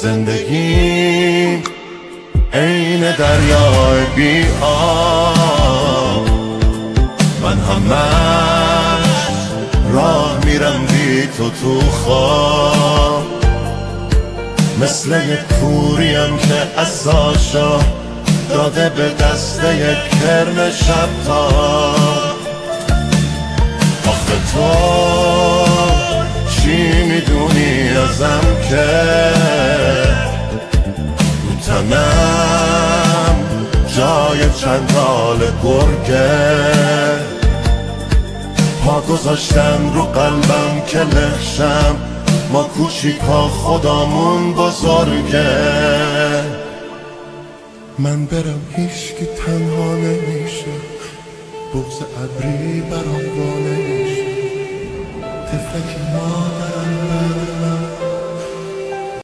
زندگی عین دریای بی آب، من همش راه میرم بی تو خواب، مثل یک کوریم که عصاشو داده به دست یک کرم شبتاب. آخه تو چی میدونی ازم که رو تنم جای چنگال گرگه، پا گذاشتم رو قلبم که لخشم، ما کوچیکا خدامون بزرگه. من برم هیچکی تنها نمیشه، بغض ابری برام وا نمیشه، طفلکی مادرم